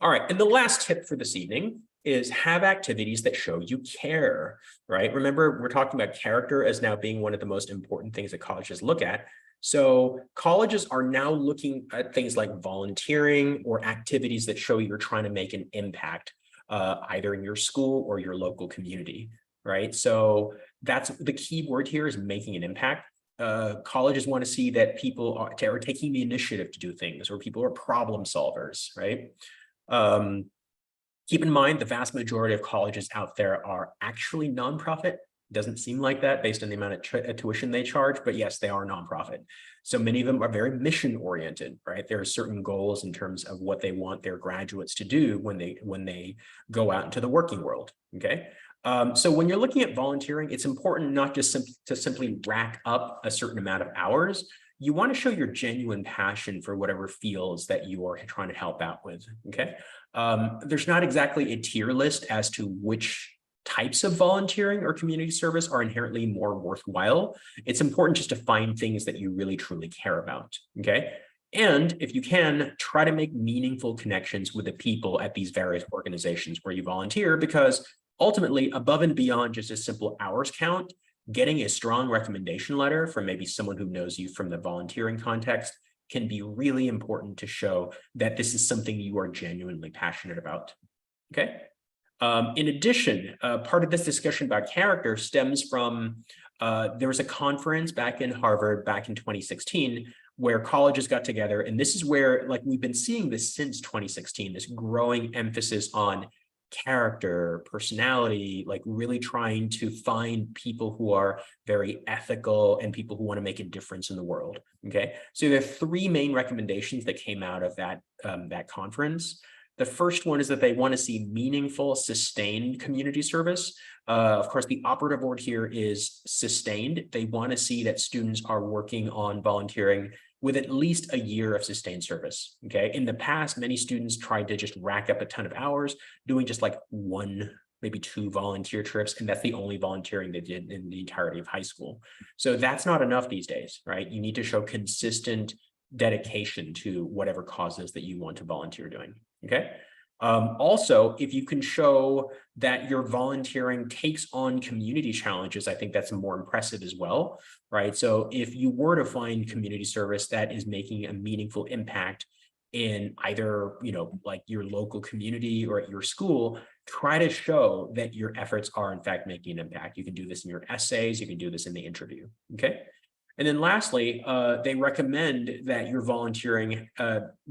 All right, and the last tip for this evening is have activities that show you care, right? Remember, we're talking about character as now being one of the most important things that colleges look at. So colleges are now looking at things like volunteering or activities that show you're trying to make an impact, either in your school or your local community, right? So that's the key word here is making an impact. Colleges want to see that people are taking the initiative to do things, or people are problem solvers, right? Keep in mind, the vast majority of colleges out there are actually nonprofit. Doesn't seem like that based on the amount of tuition they charge, but yes, they are nonprofit. So many of them are very mission oriented, right? There are certain goals in terms of what they want their graduates to do when they go out into the working world, okay? So when you're looking at volunteering, it's important not just to simply rack up a certain amount of hours. You want to show your genuine passion for whatever fields that you are trying to help out with, okay? There's not exactly a tier list as to which types of volunteering or community service are inherently more worthwhile. It's important just to find things that you really truly care about, okay? And if you can, try to make meaningful connections with the people at these various organizations where you volunteer, because ultimately, above and beyond just a simple hours count, getting a strong recommendation letter from maybe someone who knows you from the volunteering context can be really important to show that this is something you are genuinely passionate about, okay? In addition, part of this discussion about character stems from, there was a conference back in Harvard back in 2016 where colleges got together, and this is where, like, we've been seeing this since 2016, this growing emphasis on character, personality, like really trying to find people who are very ethical and people who want to make a difference in the world, okay? So there are three main recommendations that came out of that, that conference. The first one is that they want to see meaningful, sustained community service. Of course, the operative word here is sustained. They want to see that students are working on volunteering with at least a year of sustained service, okay? In the past, many students tried to just rack up a ton of hours doing just like one, maybe two volunteer trips, and that's the only volunteering they did in the entirety of high school. So that's not enough these days, right? You need to show consistent dedication to whatever causes that you want to volunteer doing, okay? Also, if you can show that your volunteering takes on community challenges, I think that's more impressive as well, right? So if you were to find community service that is making a meaningful impact in either, you know, like your local community or at your school, try to show that your efforts are in fact making an impact. You can do this in your essays, you can do this in the interview, okay? And then lastly, they recommend that your volunteering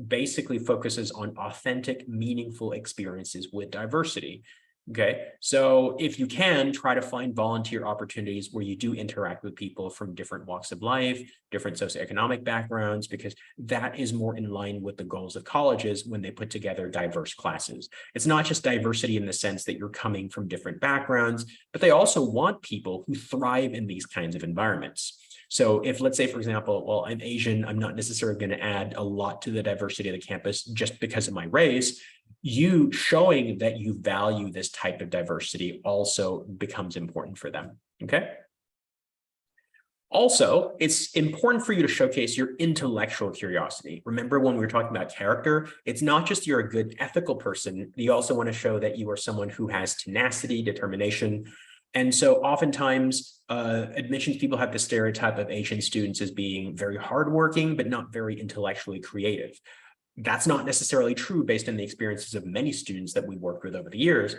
basically focuses on authentic, meaningful experiences with diversity. Okay, so if you can, try to find volunteer opportunities where you do interact with people from different walks of life, different socioeconomic backgrounds, because that is more in line with the goals of colleges when they put together diverse classes. It's not just diversity in the sense that you're coming from different backgrounds, but they also want people who thrive in these kinds of environments. So if, let's say, for example, well, I'm Asian, I'm not necessarily going to add a lot to the diversity of the campus just because of my race. You showing that you value this type of diversity also becomes important for them, okay? Also, it's important for you to showcase your intellectual curiosity. Remember when we were talking about character, it's not just you're a good ethical person, you also want to show that you are someone who has tenacity, determination. And so oftentimes admissions people have the stereotype of Asian students as being very hardworking, but not very intellectually creative. That's not necessarily true based on the experiences of many students that we worked with over the years.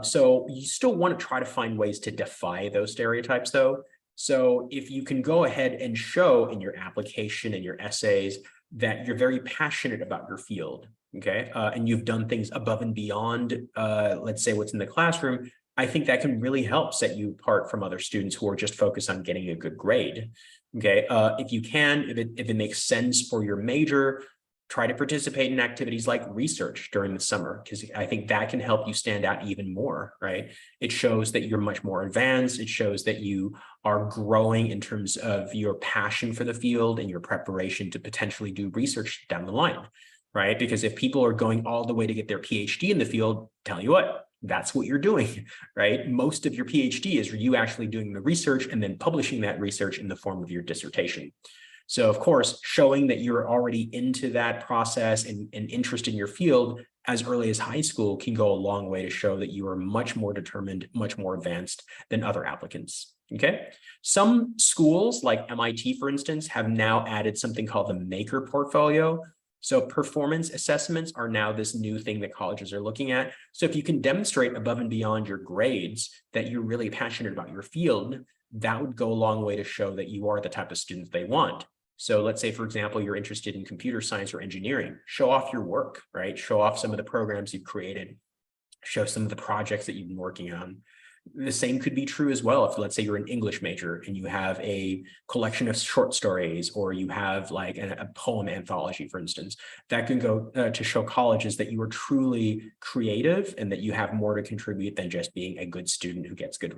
So you still want to try to find ways to defy those stereotypes though. So if you can go ahead and show in your application and your essays that you're very passionate about your field, okay, and you've done things above and beyond, let's say what's in the classroom, I think that can really help set you apart from other students who are just focused on getting a good grade, okay? If you can, if it makes sense for your major, try to participate in activities like research during the summer, because I think that can help you stand out even more, right? It shows that you're much more advanced. It shows that you are growing in terms of your passion for the field and your preparation to potentially do research down the line, right? Because if people are going all the way to get their PhD in the field, tell you what, that's what you're doing, right? Most of your PhD is you actually doing the research and then publishing that research in the form of your dissertation. So of course, showing that you're already into that process and interest in your field as early as high school can go a long way to show that you are much more determined, much more advanced than other applicants. Okay. Some schools like MIT, for instance, have now added something called the Maker Portfolio. So performance assessments are now this new thing that colleges are looking at. So if you can demonstrate above and beyond your grades that you're really passionate about your field, that would go a long way to show that you are the type of student they want. So let's say, for example, you're interested in computer science or engineering, show off your work, right? Show off some of the programs you've created, show some of the projects that you've been working on. The same could be true as well if, let's say, you're an English major and you have a collection of short stories, or you have like a poem anthology, for instance. That can go to show colleges that you are truly creative and that you have more to contribute than just being a good student who gets good grades.